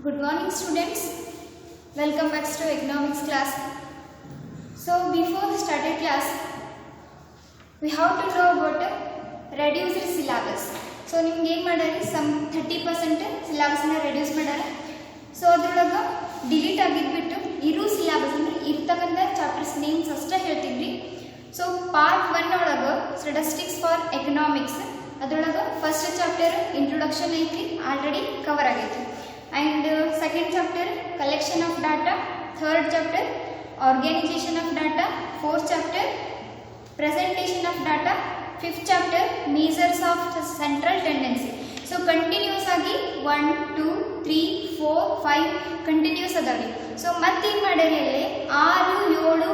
Good morning students, welcome back to economics class. So before we started class, we have to know about reduced syllabus. So ನಿಮಗೆ ಏನು ಮಾಡ್ಯಾರಿ some 30% syllabus ಅನ್ನು reduce ಮಾಡ್ಯಾರ. So ಅದರೊಳಗೆ delete ಆಗಿದ್ಬಿಟ್ಟು ಇರೋ syllabus ಅಂದ್ರೆ ಇರ್ತಕ್ಕಂಥ chapters names ಅಷ್ಟೇ ಹೇಳ್ತಿದ್ವಿ. So part 1 ಒಳಗೆ ಸ್ಟ್ಯಾಟಿಸ್ಟಿಕ್ಸ್ ಫಾರ್ ಎಕನಾಮಿಕ್ಸ್ ಅದರೊಳಗೆ ಫಸ್ಟ್ ಚಾಪ್ಟರ್ ಇಂಟ್ರೊಡಕ್ಷನ್ ಐತಿ, ಆಲ್ರೆಡಿ ಕವರ್ ಆಗೈತಿ. And second chapter collection of data, third chapter organization of data, fourth chapter presentation of data, fifth chapter measures of the central tendency. So continuous agi 1 2 3 4 5 continuous adari. So ಮತ್ತೆ ಏನು ಮಾಡ್ಯಾರಿ ಅಲ್ಲಿ 6 7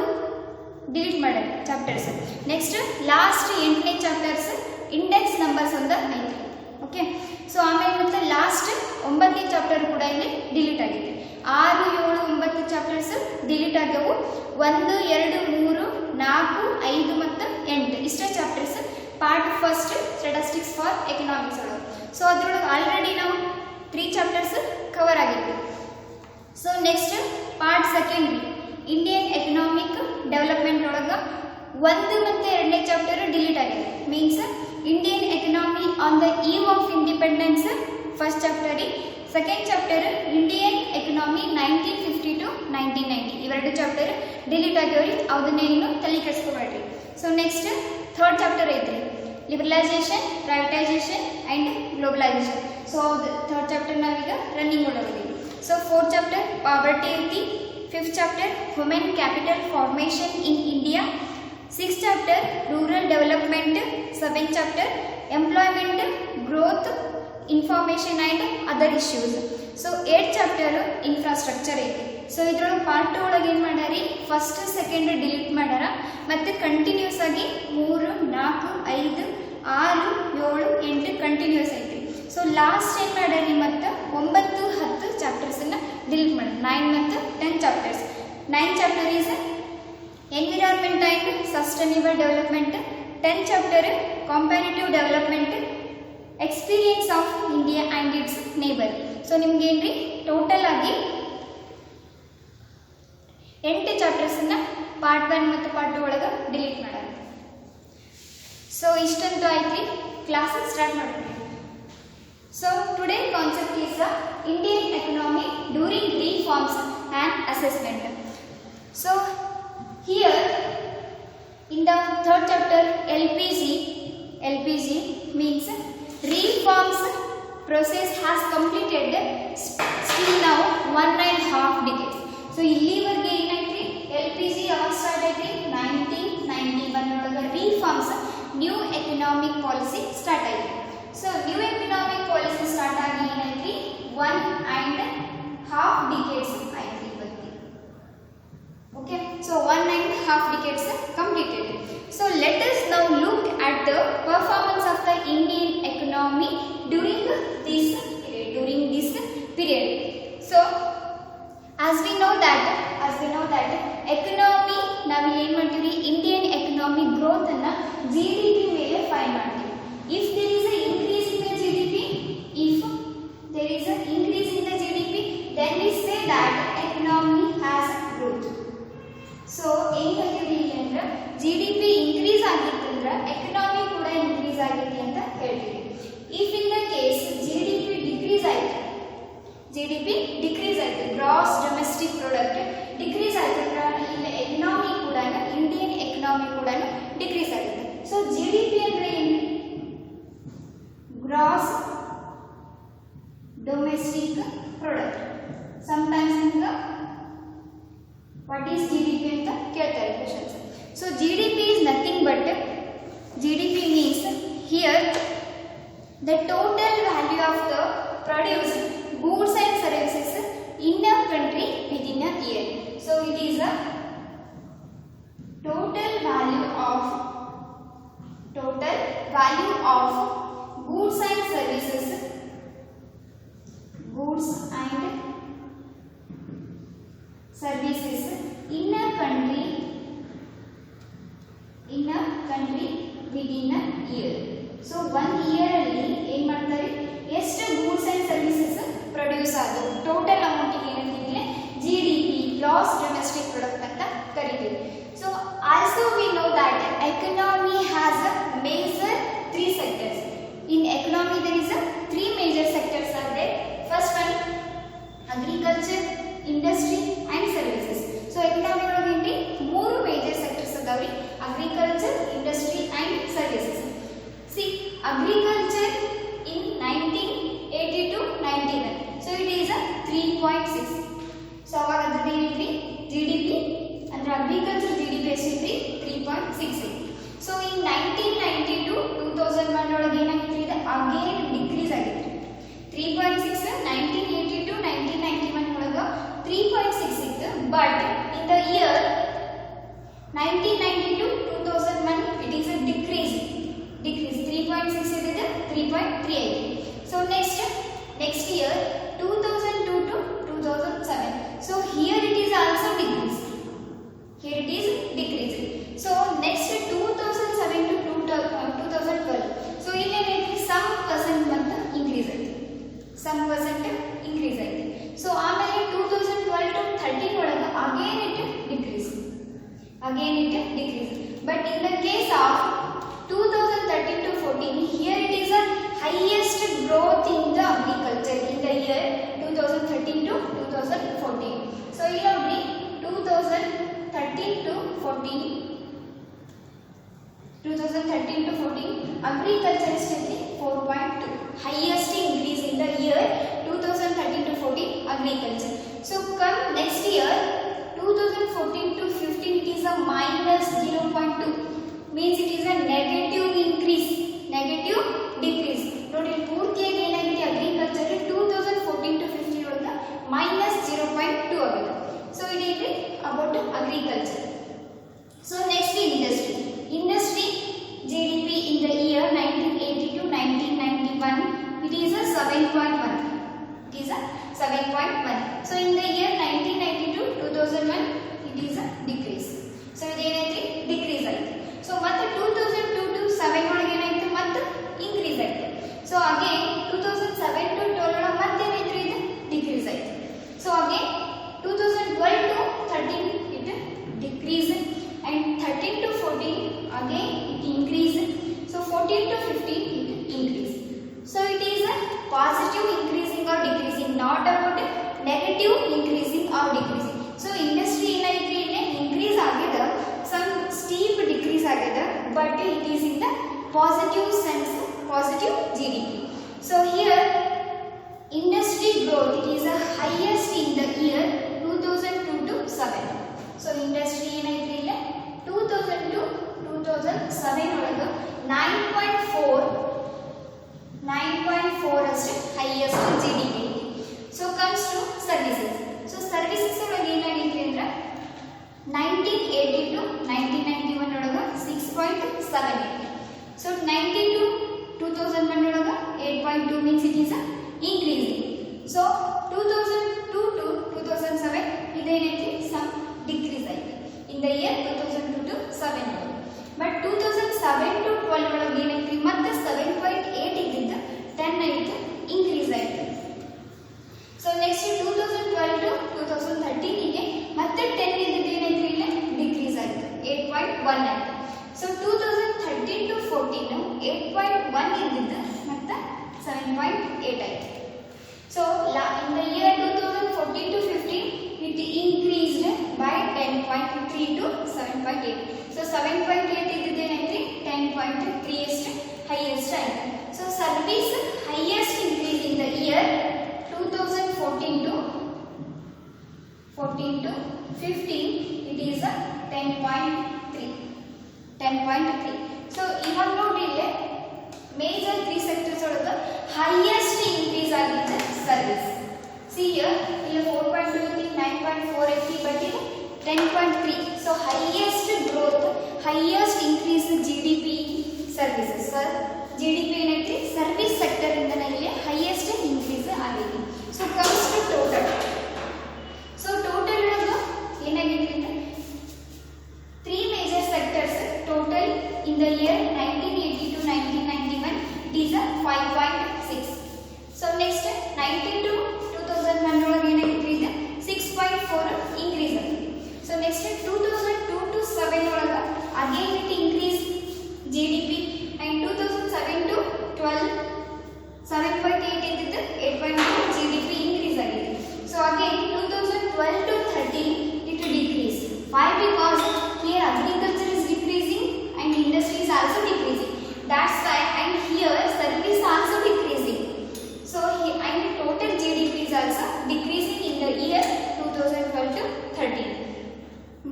delete ಮಾಡ್ಯಾರಿ chapters. Next last 8ನೇ chapters index numbers ಅಂತ ಐತಿ. Okay, so ಆಮೇಲೆ ಮತ್ತೆ last 9ನೇ chapter ಕೂಡ ಇಲ್ಲಿ ಡಿಲೀಟ್ ಆಗಿದೆ. 6 7 9 ಚಾಪ್ಟರ್ಸ್ ಡಿಲೀಟ್ ಆಗ್ಯಾವು. 1 2 3 4 5 ಮತ್ತು 8 ಇಷ್ಟೇ chapters part first statistics for economics ಒಳಗೆ. ಸೊ ಅದರೊಳಗೆ ಆಲ್ರೆಡಿ ನಾವು 3 ಚಾಪ್ಟರ್ಸ್ ಕವರ್ ಆಗಿದ್ವಿ. So next part second Indian economic development ಒಳಗೆ 1 ಮತ್ತು 2ನೇ ಚಾಪ್ಟರ್ ಡಿಲೀಟ್ ಆಗಿದೆ. Means Indian economy on the eve of independence first chapter, second chapter Indian economy 1950 to 1990 ಇವೆರಡು chapter delete ಆಗ್ಯಾವ್ರಿ. ಅದನ್ನೇನು ತಲೆ ಕೆಡಿಸ್ಕೋಬೇಡ್ರಿ. ಸೊ ನೆಕ್ಸ್ಟ್ ಥರ್ಡ್ ಚಾಪ್ಟರ್ ಐತ್ರಿ liberalisation, privatisation and globalisation. So third chapter ನಾವೀಗ ರನ್ನಿಂಗ್ ಮಾಡೋದಿದ್ದೀವಿ. So fourth chapter poverty ಐತಿ, fifth chapter women capital formation in India, six chapter rural development, seventh chapter employment growth information and other issues. So eight chapter infrastructure ಐತಿ. So ಇದ್ರೊಳಗೆ part 2 ಒಳಗೆ ಏನು ಮಾಡ್ಯಾರಿ first second delete ಮಾಡ್ಯಾರ, ಮತ್ತು continuous ಆಗಿ 3 4 5 6 7 8 continuous ಐತಿ. So last ಏನು ಮಾಡ್ಯಾರಿ ಮತ್ತು 9 10 ಚಾಪ್ಟರ್ಸನ್ನು ಡಿಲೀಟ್ ಮಾಡಿ 9 ಮತ್ತು 10 chapters. 9 chapter is environment and sustainable development, 10 chapter comparative development, experience of India and its neighbour. So ನಿಮ್ಗೆ ಏನ್ರಿ ಟೋಟಲ್ ಆಗಿ 8 ಚಾಪ್ಟರ್ಸನ್ನು ಪಾರ್ಟ್ 1 ಮತ್ತು ಪಾರ್ಟ್ 2 ಒಳಗೆ ಡಿಲೀಟ್ ಮಾಡೋಣ. ಸೊ ಇಷ್ಟಂತೂ ಆಯ್ತು, ಕ್ಲಾಸ್ ಸ್ಟಾರ್ಟ್ ಮಾಡೋಣ. So today concept is the Indian economy during reforms and assessment. So here in the third chapter LPG means reforms process has completed still now 1.5 decades. So ಇಲ್ಲಿವರೆಗೆ ಏನೈತ್ರಿ LPG ಯಾವಾಗ start ಐತ್ರಿ 1991 ಒಳಗೆ reforms new economic policy start ಆಯ್ತು. So new economic policy start ಆಗಿ ಏನೈತ್ರಿ 1.5 decades ಆಯ್ತು. Okay, so 1.5 decades completed. So let us now look at the performance of the Indian economy during this period. So as we know that economy ನಾವು ಏನು ಮಾಡ್ತೀವಿ, Indian economy growth ಅನ್ನ GDP ಮೇಲೆ find ಮಾಡ್ತೀವಿ. If there is a increase in the GDP, then we say that economy has growth. So ಏನು ಹೇಳ್ತೀವಿ ಅಂದ್ರೆ GDP increase ಆಗಿತ್ತಂದ್ರೆ economy ಕೂಡ ಇನ್ಕ್ರೀಸ್ ಆಗೈತಿ ಅಂತ ಹೇಳ್ತೀವಿ. If in the case GDP decrease ಆಯ್ತು, ಗ್ರಾಸ್ ಡೊಮೆಸ್ಟಿಕ್ ಪ್ರಾಡಕ್ಟ್ ಡಿಕ್ರೀಸ್ ಆಯ್ತಂದ್ರೆ ಇಲ್ಲಿ ಎಕನಾಮಿ ಕೂಡ ಇಂಡಿಯನ್ ಎಕನಾಮಿ ಕೂಡ ಡಿಕ್ರೀಸ್ ಆಗುತ್ತೆ. ಸೊ GDP ಅಂದ್ರೆ ಏನು, ಗ್ರಾಸ್ ಡೊಮೆಸ್ಟಿಕ್ ಪ್ರಾಡಕ್ಟ್. ಸಮ್ಟೈಮ್ಸ್ ಅಂತ what is GDP ಅಂತ ಕೇಳ್ತಾರೆ questions. So GDP is nothing but GDP means here the total value of the produced goods and services in a country within a year. So it is a total value of goods and services in a country within a year. So 1 year ಅಲ್ಲಿ ಏನು ಮಾಡ್ತಾರೆ, ಎಷ್ಟು goods and services produce ಆದವು, total 3.6. So ಅವಾಗ ಅದ್ರದ್ದು ಏನೈತ್ರಿ GDP ಅಂದ್ರೆ agriculture GDP ಎಷ್ಟೈತ್ರಿ 3.68. So in 1992 2001 ಒಳಗೆ ಏನಾಗಿತ್ತು ಇದು ಅಗೇನ್ ಡಿಕ್ರೀಸ್ ಆಗಿತ್ತು 3.6. 1982 1991 ಒಳಗ 3.6 ಇತ್ತು. But in the year 1992 2001 it is a decrease 3.6 ಇದ್ದಿದ್ದು 3.3 ಆಗಿದೆ. So next year 2002 to 2007. so here it is also decrease. So next 2007 to 2012. so ಇಲ್ಲಿ ಏನೈತಿ some percent ಬಂತು increase ಆಯ್ತು. ಸೊ ಆಮೇಲೆ 2012 to 13 ಒಳಗ again it decrease. but in the case of 2013 to 14 here it is a highest growth in the agriculture in the year 2013 to 2014. so here only 2013 to 14 agriculture is 4.2 highest increase in the year 2013 to 14 agriculture. so come next year 2014 to 15 it is a minus 0.2 means it is a negative decrease. ನೋಡಿ ಪೂರ್ತಿಯಾಗಿ ಏನಾಗಿದೆ agriculture 2014 to 15 ಒಳಗ minus 0.2 ಆಗಿದೆ. So ಇದು about agriculture. So next industry GDP in the year 1980 to 1991 it is a 7.1. So in the year 1990 to 2001 it is a decrease. so ಇದೇನೈತಿ decrease ಆಯ್ತು. So ಮತ್ತೆ 2002 to 7 ಒಳಗೆ ಏನಾಯ್ತು ಮತ್ತೆ ಇನ್ಕ್ರೀಸ್ ಆಯ್ತು. ಸೊ ಅಗೇನ್ 2007 to 12 ಒಳಗೆ ಮತ್ತೆ ಏನಾಯ್ತು ಇದು ಡಿಕ್ರೀಸ್ ಆಯ್ತು. So again 2012 to 13 it decrease and 13 to 14 again it increase. so 14 to 15 it increase. so it is a positive increasing or decreasing, not about negative increasing or decreasing. so industry ಏನಾಯ್ತು ಇಲ್ಲಿ increase ಆಗಿದೆ, some steep decrease ಆಗಿದೆ, but it is in the positive sense, positive GDP. so here industry growth it is the highest in the year 2002 to 7. so industry ಏನಾಯ್ತು ಇಲ್ಲಿ 2002 2007 ಒಳಗ 9.4 ಅಷ್ಟು highest GDP. so comes to services. so services ಒಳಗೆ ಏನಾಗಿದೆ ಅಂದ್ರೆ 1980 to 1991 ಒಳಗ 6.7. so 92 2001 ಒಳಗ 8.2 means it is increasing. so 2002 to 2007 ಇದೇನೈತಿ some decrease ಆಯ್ತು in the year 2002 to 7 ಒಳಗೆ. but 2007 to 12 ಒಳಗೆ ಏನೈತಿ ಮತ್ತೆ 7.8 ಇದ್ದಿದ್ದು 10 ಆಯ್ತು increase ಆಯ್ತು. so next 2012 to 2013 ಗೆ ಮತ್ತೆ 10 ಇದ್ದಿದ್ದು ಏನೈತಿ ಇಲ್ಲಿ decrease ಆಯ್ತು 8.1 ಆಯ್ತು. so 2013 to 14 8.1 ಇದ್ದಿದ್ದು ಮತ್ತೆ 7.8 ಆಯ್ತು. so in the year 2014 to 15 it increased by 10.3 to 7.8. so 7.8 ಇದ್ದಿದ್ದು ಏನೈತಿ 10.3 ಅಷ್ಟು highest ಆಯ್ತು. so service highest increase in the year 2014 to 15 it is a 10.3. so ಇವಾಗ ನೋಡಿ ಇಲ್ಲಿ ಮೇಜರ್ 3 ಸೆಕ್ಟರ್ಸ್ ಒಳಗ highest increase ಆಗಿದೆ ಸರ್ವಿಸ್. see here ಇಲ್ಲಿ 4.2 9.4 ಐತಿ but ಇದು 10.3. so highest growth, highest increase GDP services. sir GDP ಏನೈತಿ ಸರ್ವಿಸ್ ಸೆಕ್ಟರ್ ಇಂದ ಇಲ್ಲಿ highest increase ಆಗಿದೆ. so comes to total. so total ಒಳಗ ಏನಾಗಿದೆ ಅಂದ್ರೆ 3 major sectors total in the year 1980 to 1991 it is a 5.6. so next 92 2001 ಒಳಗೆ ಏನಾಗಿದೆ ಇದು 6.4 increase ಆಗಿದೆ. so next 2002 to 7 ಒಳಗೆ again it increase GDP and 2007 to 12 7.8 ಇದ್ದಿದ್ದು 8.2 GDP increase ಆಗಿದೆ.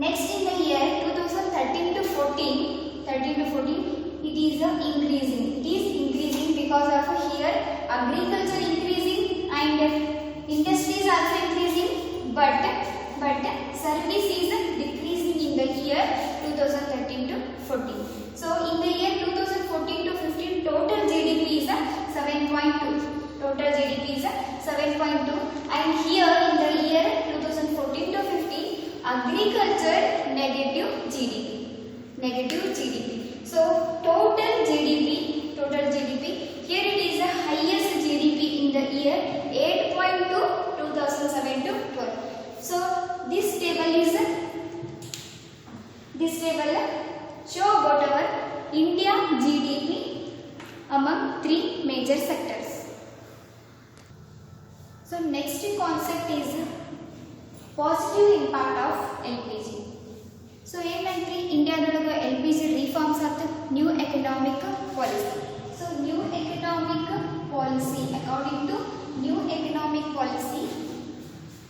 Next in the year 2013 to 14, it is increasing. It is increasing because of here agriculture increasing and industries also increasing, but service is decreasing in the year 2013 to 14. So in the year 2014 to 15, total GDP is 7.2. Total GDP is 7.2, and here in the year 2014 to 15, agriculture negative GDP. So total GDP, here it is the highest GDP in the year 8.2 2007 to 12. So this table show about our India GDP among 3 major sectors. So next concept is positive impact of LPG. So ಏನಂದ್ರೆ ಇಂಡಿಯಾದೊಳಗ LPG reforms at new economic policy. So new economic policy, according to new economic policy,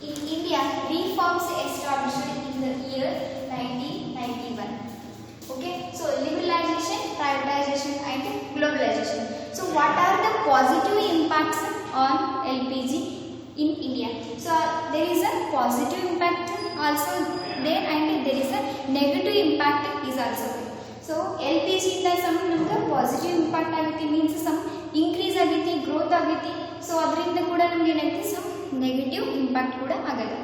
in India reforms established in the year 1991. Okay, so liberalization, privatization and globalization. So what are the positive impacts on LPG in India? So there is a positive impact also there and there is a negative impact is also there. So LPG ಇಂದ some ನಮಗೆ positive impact ಆಗುತ್ತೆ, means some increase ಆಗುತ್ತೆ, growth ಆಗುತ್ತೆ. So ಅದರಿಂದ ಕೂಡ ನಮಗೆ ಏನಾಗುತ್ತೆ, some negative impact ಕೂಡ ಆಗುತ್ತೆ.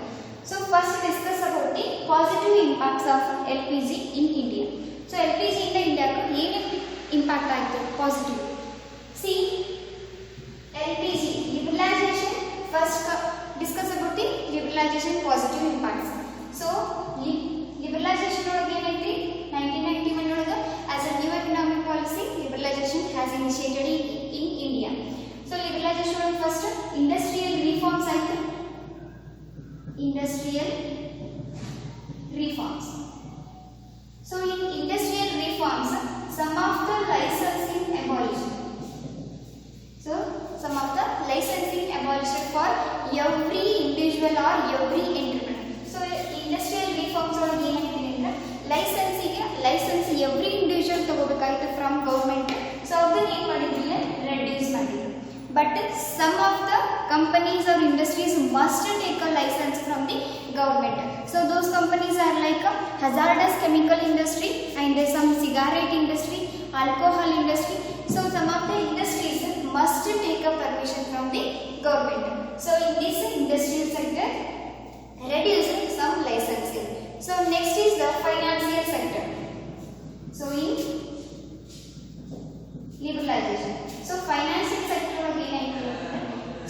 So first discuss about the positive impacts of LPG in India. So LPG ಇಂದ ಇಂಡಿಯಾಕ್ಕೆ ಏನು ಇಂಪ್ಯಾಕ್ಟ್ ಆಯಿತು positive? See, LPG liberalization, first discuss about the liberalization positive impacts. So liberalization ಒಳಗೆ ಏನೈತಿ 1991 ಒಳಗೆ as a new economic policy liberalization has initiated in India. So liberalization ಒಳಗೆ first industrial reforms ಆಯಿತು, industrial reforms. So in industrial reforms, some of the licensing abolished. So some of the licensing abolished for every individual or every entrepreneur. So industrial reforms ಒಳಗೆ ಏನಾಗಿದೆ ಅಂದ್ರೆ licence every individual ತಗೋಬೇಕಾಯಿತು from government. So ಅದನ್ನ ಏನು ಮಾಡಿದ್ದಿಲ್ಲ, reduce ಮಾಡಿದ್ರು. But some of the companies or industries must take a license from the government. So those companies are like a hazardous chemical industry and some cigarette industry, alcohol industry. So some of the industries must take a permission from the government. So in this industrial sector, reducing some licensing. So next is the financial sector. So in liberalization. So financial sector ಒಳಗೆ ಏನಾಯ್ತು,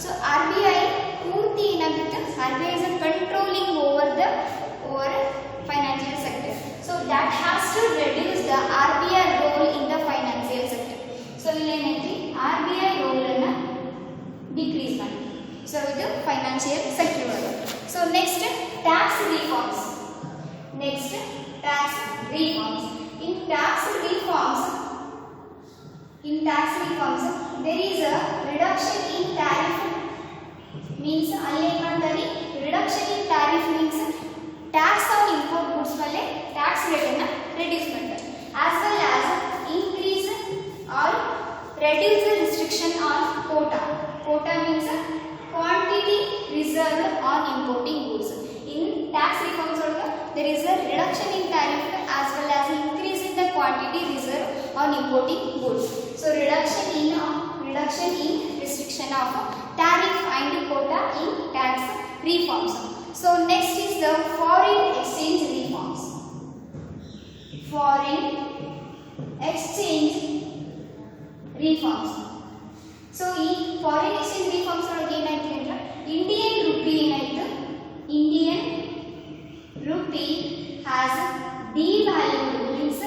so RBI ಪೂರ್ತಿ ಏನಾಗುತ್ತೆ, RBI is controlling over financial sector. So that has to reduce the RBI role in the financial sector. So ಇಲ್ಲಿ ಏನೈತಿ, RBI role ಅನ್ನ decrease ಮಾಡಿ. So ಇದು financial sector ಒಳಗೆ. So next tax reforms. In tax reforms there is a reduction in tariff, means ಅಲ್ಲಿ ಏನು ಮಾಡ್ತಾರೆ, reduction in tariff means tax on import goods ಮೇಲೆ tax rate ಅನ್ನು reduce ಮಾಡ್ತಾರೆ, as well as increase or reduce the restriction on quota. Quota means quantity reserved on importing goods. In tax reforms there is a reduction in tariff as well as increase in the quantity reserved on importing goods. So reduction in restriction of tariff and quota in tax reforms. So next is the foreign exchange reforms. So in foreign exchange reforms ಒಳಗೆ ಏನಾಯ್ತು ಅಂದ್ರೆ Indian rupee has devalued, means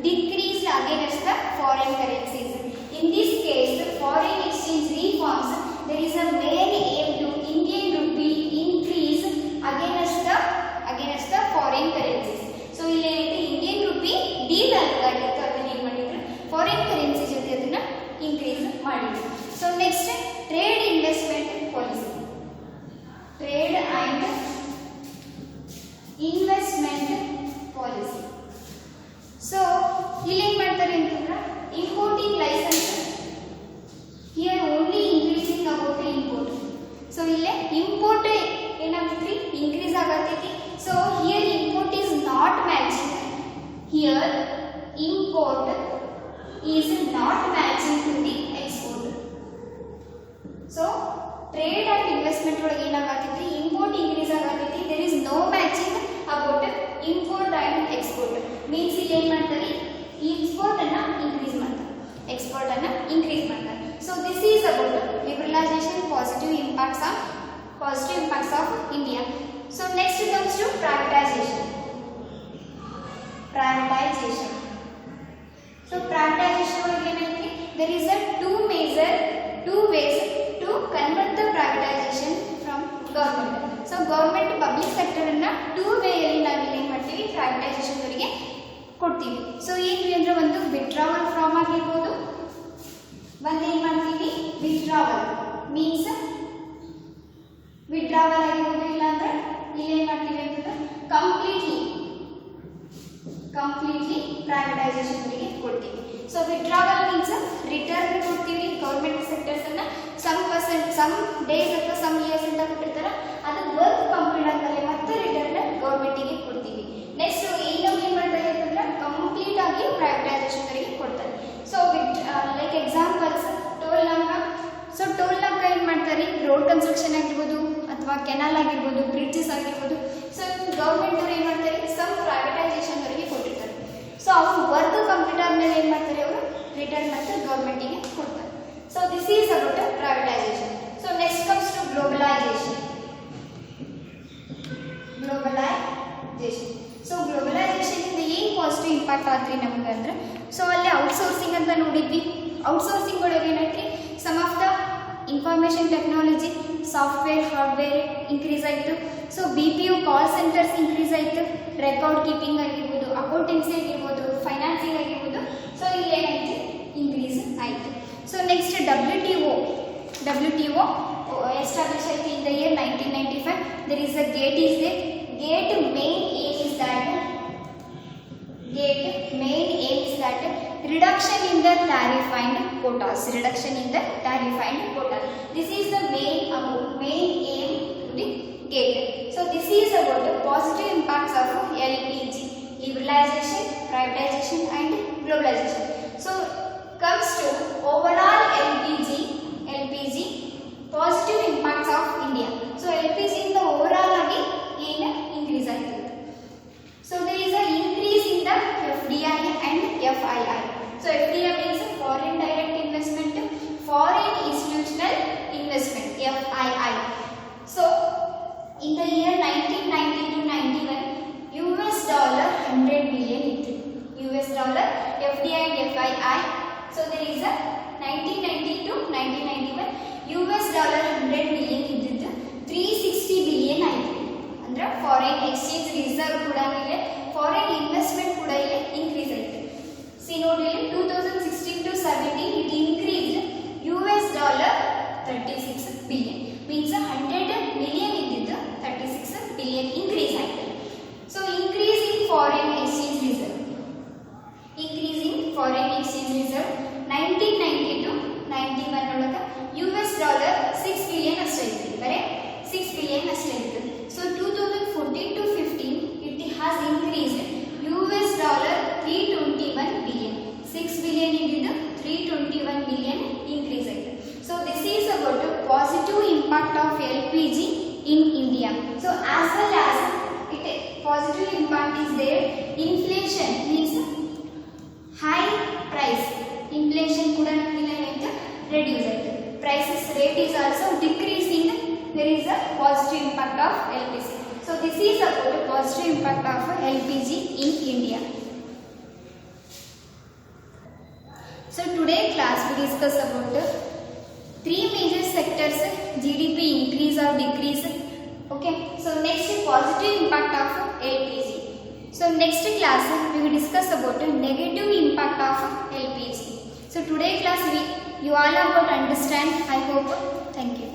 decreased against the foreign currencies. In this case, the foreign exchange reforms, there is a main aim to Indian rupee increase against the foreign currencies. So ಇಲ್ಲಿ Indian rupee devalue ಆಗಿತ್ತು, ಅದನ್ನ ಏನು ಮಾಡಿದ್ರು, foreign currency ಜೊತೆ ಅದನ್ನ increase ಮಾಡಿದ್ರು. So next, trade investment policy. Trade means ಇಲ್ಲಿ ಏನು ಮಾಡ್ತಾರೆ, ಎಕ್ಸ್ಪೋರ್ಟ್ ಅನ್ನ ಇನ್ಕ್ರೀಸ್ ಮಾಡ್ತಾರೆ, ಎಕ್ಸ್ಪೋರ್ಟ್ ಅನ್ನ ಇನ್ಕ್ರೀಸ್ ಮಾಡ್ತಾರೆ. So this is about liberalization positive impacts of India. So next comes to privatization. So privatization ಒಳಗೆ ಏನೈತಿ, there is a two ways to convert the privatization from government. So government public sector ಅನ್ನ two way ಅಲ್ಲಿ ನಾವು ಏನು ಮಾಡ್ತೀವಿ, privatization ವರೆಗೆ ಕೊಡ್ತೀವಿ. So ಏನು ಅಂದ್ರೆ ಒಂದು ವಿಡ್ರಾವಲ್ ಫ್ರಾಮ್ ಆಗಿರ್ಬೋದು, ಒಂದು ಏನು ಮಾಡ್ತೀವಿ ವಿಡ್ರಾವಲ್ ಮೀನ್ಸ್ ವಿಡ್ರಾವಲ್ ಆಗಿರ್ಬೋದು, ಇಲ್ಲ ಅಂದ್ರೆ ಇಲ್ಲಿ ಏನು ಮಾಡ್ತೀವಿ ಅಂತಂದ್ರೆ ಕಂಪ್ಲೀಟ್ಲಿ ಪ್ರೈವೇಟೈಸೇಷನ್ ವರೆಗೆ ಕೊಡ್ತೀವಿ. ಸೊ ವಿಡ್ರಾವಲ್ ಮೀನ್ಸ್ ರಿಟರ್ನ್ ಕೊಡ್ತೀವಿ ಗೌರ್ಮೆಂಟ್ ಸೆಕ್ಟರ್ಸ್ ಅನ್ನ ಸಮ್ ಡೇಸ್ ಅಥವಾ ಸಮ್ ಇಯರ್ಸ್ ಅಂತ ಕೊಟ್ಟಿರ್ತಾರೆ, ಅದು ವರ್ಕ್ ಕಂಪ್ಲೀಟ್ ಆದ್ಮೇಲೆ ಮತ್ತೆ ರಿಟರ್ನ್ ಗೌರ್ಮೆಂಟಿಗೆ ಕೊಡ್ತೀವಿ. ನೆಕ್ಸ್ಟ್ ಇನ್ನೊಂದು ಏನು ಮಾಡ್ತಾರೆ ಅಂತಂದ್ರೆ ಕಂಪ್ಲೀಟ್ ಆಗಿ ಪ್ರೈವೇಟೈಸೇಷನ್ ವರೆಗೆ ಕೊಡ್ತಾರೆ. ಸೊ ಲೈಕ್ ಎಕ್ಸಾಂಪಲ್ಸ್ ಟೋಲ್ ನಾಕ. ಸೊ ಟೋಲ್ ನಾಕ ಏನು ಮಾಡ್ತಾರೆ, ರೋಡ್ ಕನ್ಸ್ಟ್ರಕ್ಷನ್ ಆಗಿರ್ಬೋದು ಅಥವಾ ಕೆನಾಲ್ ಆಗಿರ್ಬೋದು, ಬ್ರಿಡ್ಜಸ್ ಆಗಿರ್ಬೋದು. ಸೊ ಗೌರ್ಮೆಂಟ್ ಅವ್ರು ಏನು ಮಾಡ್ತಾರೆ, ಸಮ್ ಪ್ರೈವೇಟೈಸೇಷನ್ ವರೆಗೆ ಕೊಟ್ಟಿರ್ತಾರೆ. ಸೊ ಅವರು ವರ್ಕ್ ಕಂಪ್ಲೀಟ್ ಆದ್ಮೇಲೆ ಏನು ಮಾಡ್ತಾರೆ, ಅವರು ರಿಟರ್ನ್ ಮತ್ತೆ ಗೌರ್ಮೆಂಟಿಗೆ ಕೊಡ್ತಾರೆ. So this is about privatization. So next comes to globalization. So globalization ಇಂದ ಏನು ಪಾಸಿಟಿವ್ ಇಂಪ್ಯಾಕ್ಟ್ ಆದ್ರಿ ನಮ್ಗೆ ಅಂದ್ರೆ, ಸೊ ಅಲ್ಲಿ ಔಟ್ಸೋರ್ಸಿಂಗ್ ಅಂತ ನೋಡಿದ್ವಿ. ಔಟ್ಸೋರ್ಸಿಂಗ್ ಒಳಗೆ ಏನೈತ್ರಿ, some of the information technology, software, hardware increase ಆಯಿತು. So BPO call centres increase ಆಯಿತು, ರೆಕಾರ್ಡ್ ಕೀಪಿಂಗ್ ಆಗಿರ್ಬೋದು, ಅಕೌಂಟೆನ್ಸಿ ಆಗಿರ್ಬೋದು, ಫೈನಾನ್ಸಿಂಗ್ ಆಗಿರ್ಬೋದು. ಸೊ ಇಲ್ಲಿ ಏನಾಯ್ತು, ಇನ್ಕ್ರೀಸ್ ಆಯಿತು. ಸೊ ನೆಕ್ಸ್ಟ್ WTO ಎಸ್ಟಾಬ್ಲಿಷ್ ಆಯಿತು in the year 1995. there is a gate is there. Gate main aim is that reduction in the tariff and quotas. This is the main aim to the gate. So this is about the positive impacts of LPG, liberalization, privatization and globalization. So comes to overall LPG positive impacts of India. So LPG in the overall agi ಏನು increase ಆಗಿದೆ. So there is a increase in the FDI and FII. So FDI means foreign direct investment, foreign institutional investment, FII. So in the year 1990 to 91, $100 billion FDI and FII. So there is a 1990 to 1991 $100 billion ಇದ್ದಿದ್ದು 360 billion ಆಯಿತು. ಅಂದ್ರೆ foreign exchange reserve ಕೂಡ ಇದೆ, foreign investment ಕೂಡ ಇಲ್ಲಿ increase ಆಯಿತು. C ನೋಡಿ, 2016 to 17 it increased $36 billion. means 100 million ಇದ್ದಿದ್ದು 36 billion increase ಆಯಿತು. So increase in foreign exchange reserve 1990 to 91 ಒಳಗೆ $6 billion ಅಷ್ಟೇ ಇತ್ತು, ಬರೀ 6 billion ಅಷ್ಟೇ ಇತ್ತು. So 2014 to 15 it has increased $321 billion. 6 billion ಇದ್ದಿದ್ದು 321 billion increase ಆಯಿತು. So this is about the positive impact of LPG in India. So as well as it positive impact is there, inflation means high price, inflation ಕೂಡ ನಮಗೆ ಏನಾಯ್ತು, reduce ಆಯಿತು. Prices rate is also decreasing. There is a positive impact of LPG. So this is about the positive impact of LPG in India. So today class we discuss about the three major sectors, GDP increase or decrease. Okay. So next positive impact of LPG. So next class we will discuss about the negative impact of LPG. So today class you all are going to understand. I hope. Thank you.